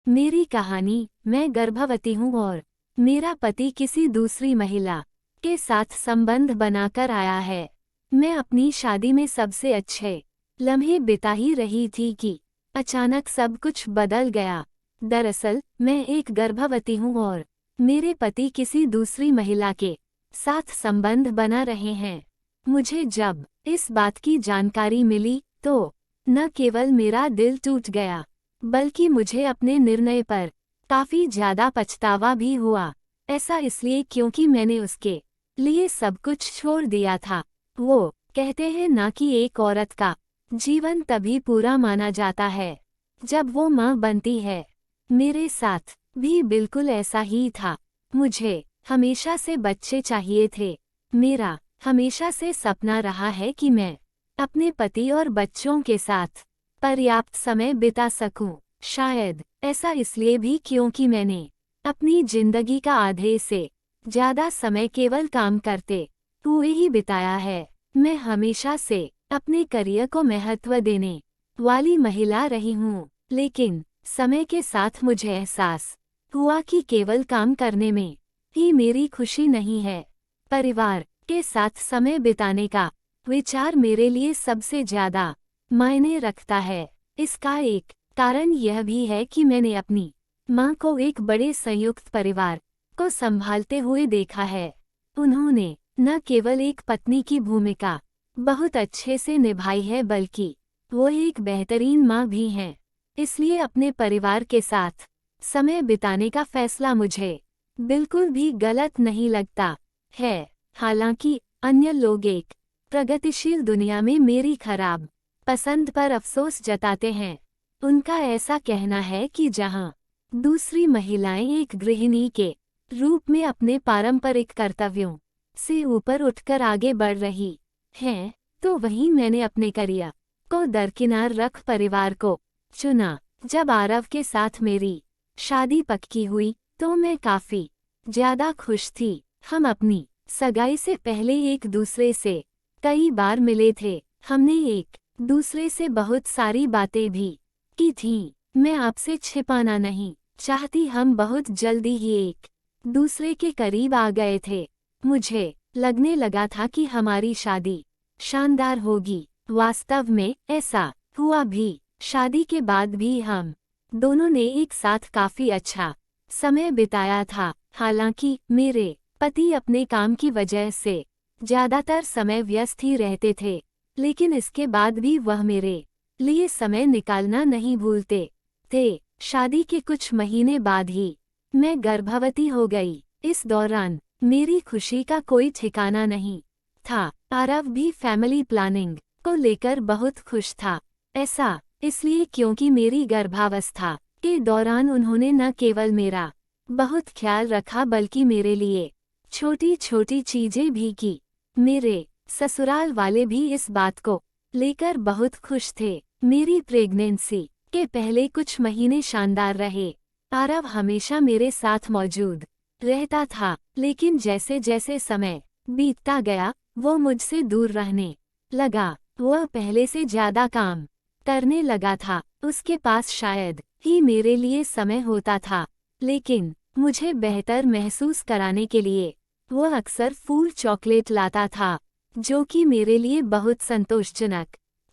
मेरी कहानी। मैं गर्भवती हूँ और मेरा पति किसी दूसरी महिला के साथ संबंध बनाकर आया है। मैं अपनी शादी में सबसे अच्छे लम्हे बिता ही रही थी कि अचानक सब कुछ बदल गया। दरअसल मैं एक गर्भवती हूँ और मेरे पति किसी दूसरी महिला के साथ संबंध बना रहे हैं। मुझे जब इस बात की जानकारी मिली तो न केवल मेरा दिल टूट गया, बल्कि मुझे अपने निर्णय पर काफी ज्यादा पछतावा भी हुआ। ऐसा इसलिए क्योंकि मैंने उसके लिए सब कुछ छोड़ दिया था। वो कहते हैं ना कि एक औरत का जीवन तभी पूरा माना जाता है जब वो माँ बनती है। मेरे साथ भी बिल्कुल ऐसा ही था। मुझे हमेशा से बच्चे चाहिए थे। मेरा हमेशा से सपना रहा है कि मैं अपने पति और बच्चों के साथ पर्याप्त समय बिता सकूं। शायद ऐसा इसलिए भी क्योंकि मैंने अपनी जिंदगी का आधे से ज्यादा समय केवल काम करते हुए ही बिताया है। मैं हमेशा से अपने करियर को महत्व देने वाली महिला रही हूँ, लेकिन समय के साथ मुझे एहसास हुआ कि केवल काम करने में ही मेरी खुशी नहीं है। परिवार के साथ समय बिताने का विचार मेरे लिए सबसे ज्यादा मायने रखता है। इसका एक कारण यह भी है कि मैंने अपनी माँ को एक बड़े संयुक्त परिवार को संभालते हुए देखा है। उन्होंने न केवल एक पत्नी की भूमिका बहुत अच्छे से निभाई है, बल्कि वो एक बेहतरीन माँ भी हैं। इसलिए अपने परिवार के साथ समय बिताने का फैसला मुझे बिल्कुल भी गलत नहीं लगता है। हालांकि अन्य लोग एक प्रगतिशील दुनिया में मेरी खराब पसंद पर अफसोस जताते हैं। उनका ऐसा कहना है कि जहां दूसरी महिलाएं एक गृहिणी के रूप में अपने पारंपरिक कर्तव्यों से ऊपर उठकर आगे बढ़ रही हैं, तो वहीं मैंने अपने करियर को दरकिनार रख परिवार को चुना। जब आरव के साथ मेरी शादी पक्की हुई तो मैं काफी ज्यादा खुश थी। हम अपनी सगाई से पहले एक दूसरे से कई बार मिले थे। हमने एक दूसरे से बहुत सारी बातें भी की थीं। मैं आपसे छिपाना नहीं चाहती, हम बहुत जल्दी ही एक दूसरे के करीब आ गए थे। मुझे लगने लगा था कि हमारी शादी शानदार होगी। वास्तव में ऐसा हुआ भी। शादी के बाद भी हम दोनों ने एक साथ काफी अच्छा समय बिताया था। हालांकि मेरे पति अपने काम की वजह से ज्यादातर समय व्यस्त ही रहते थे, लेकिन इसके बाद भी वह मेरे लिए समय निकालना नहीं भूलते थे। शादी के कुछ महीने बाद ही मैं गर्भवती हो गई। इस दौरान मेरी खुशी का कोई ठिकाना नहीं था। आरव भी फैमिली प्लानिंग को लेकर बहुत खुश था। ऐसा इसलिए क्योंकि मेरी गर्भावस्था के दौरान उन्होंने न केवल मेरा बहुत ख्याल रखा, बल्कि मेरे लिए छोटी छोटी चीजें भी की। मेरे ससुराल वाले भी इस बात को लेकर बहुत खुश थे। मेरी प्रेगनेंसी के पहले कुछ महीने शानदार रहे। आरव हमेशा मेरे साथ मौजूद रहता था, लेकिन जैसे जैसे समय बीतता गया वो मुझसे दूर रहने लगा। वह पहले से ज्यादा काम करने लगा था। उसके पास शायद ही मेरे लिए समय होता था, लेकिन मुझे बेहतर महसूस कराने के लिए वह अक्सर फूल चॉकलेट लाता था, जो कि मेरे लिए बहुत संतोषजनक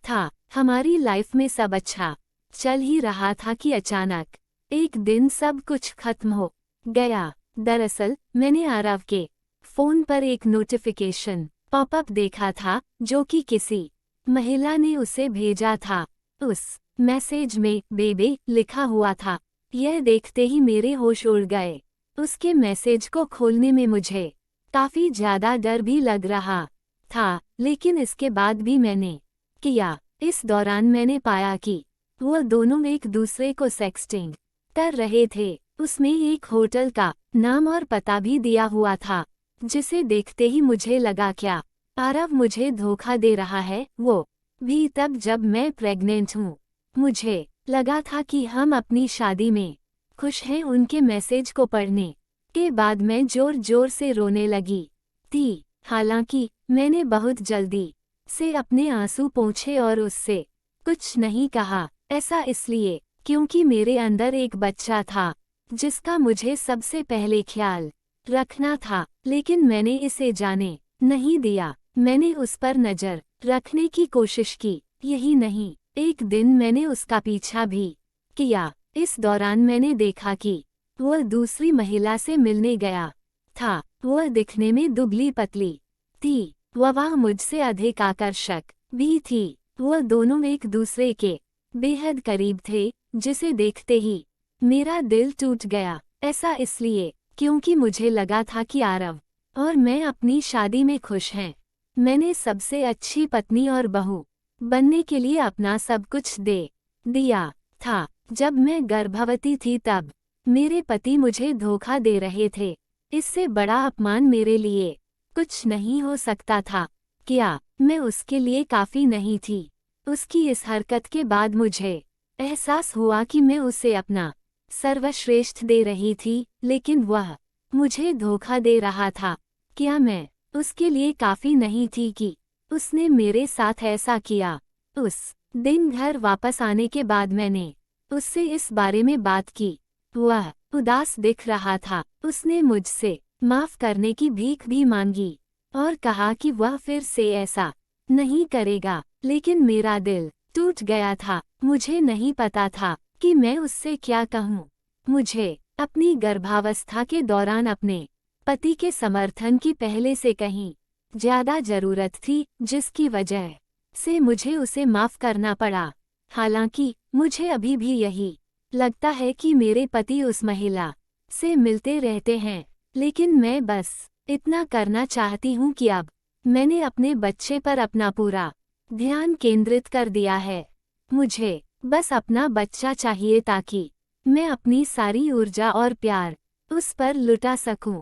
था। हमारी लाइफ में सब अच्छा चल ही रहा था कि अचानक एक दिन सब कुछ खत्म हो गया। दरअसल मैंने आरव के फोन पर एक नोटिफिकेशन पॉपअप देखा था, जो कि किसी महिला ने उसे भेजा था। उस मैसेज में बेबे लिखा हुआ था। यह देखते ही मेरे होश उड़ गए। उसके मैसेज को खोलने में मुझे काफी ज्यादा डर भी लग रहा था, लेकिन इसके बाद भी मैंने किया। इस दौरान मैंने पाया कि वो दोनों एक दूसरे को सेक्सटिंग कर रहे थे। उसमें एक होटल का नाम और पता भी दिया हुआ था, जिसे देखते ही मुझे लगा क्या आरव मुझे धोखा दे रहा है, वो भी तब जब मैं प्रेग्नेंट हूँ। मुझे लगा था कि हम अपनी शादी में खुश हैं। उनके मैसेज को पढ़ने के बाद मैं जोर जोर से रोने लगी थी। हालांकि मैंने बहुत जल्दी से अपने आंसू पोंछे और उससे कुछ नहीं कहा। ऐसा इसलिए क्योंकि मेरे अंदर एक बच्चा था जिसका मुझे सबसे पहले ख्याल रखना था, लेकिन मैंने इसे जाने नहीं दिया। मैंने उस पर नज़र रखने की कोशिश की, यही नहीं, एक दिन मैंने उसका पीछा भी किया। इस दौरान मैंने देखा कि वह दूसरी महिला से मिलने गया था। वह दिखने में दुबली पतली थी, वह मुझसे अधिक आकर्षक भी थी। वह दोनों एक दूसरे के बेहद करीब थे, जिसे देखते ही मेरा दिल टूट गया। ऐसा इसलिए क्योंकि मुझे लगा था कि आरव और मैं अपनी शादी में खुश हैं। मैंने सबसे अच्छी पत्नी और बहू बनने के लिए अपना सब कुछ दे दिया था। जब मैं गर्भवती थी तब मेरे पति मुझे धोखा दे रहे थे। इससे बड़ा अपमान मेरे लिए कुछ नहीं हो सकता था। क्या मैं उसके लिए काफ़ी नहीं थी? उसकी इस हरकत के बाद मुझे एहसास हुआ कि मैं उसे अपना सर्वश्रेष्ठ दे रही थी, लेकिन वह मुझे धोखा दे रहा था। क्या मैं उसके लिए काफ़ी नहीं थी कि उसने मेरे साथ ऐसा किया? उस दिन घर वापस आने के बाद मैंने उससे इस बारे में बात की। वह उदास दिख रहा था। उसने मुझसे माफ़ करने की भीख भी मांगी और कहा कि वह फिर से ऐसा नहीं करेगा, लेकिन मेरा दिल टूट गया था। मुझे नहीं पता था कि मैं उससे क्या कहूँ। मुझे अपनी गर्भावस्था के दौरान अपने पति के समर्थन की पहले से कहीं ज़्यादा ज़रूरत थी, जिसकी वजह से मुझे उसे माफ़ करना पड़ा। हालांकि मुझे अभी भी यही लगता है कि मेरे पति उस महिला से मिलते रहते हैं, लेकिन मैं बस इतना करना चाहती हूँ कि अब मैंने अपने बच्चे पर अपना पूरा ध्यान केंद्रित कर दिया है। मुझे बस अपना बच्चा चाहिए ताकि मैं अपनी सारी ऊर्जा और प्यार उस पर लुटा सकूं।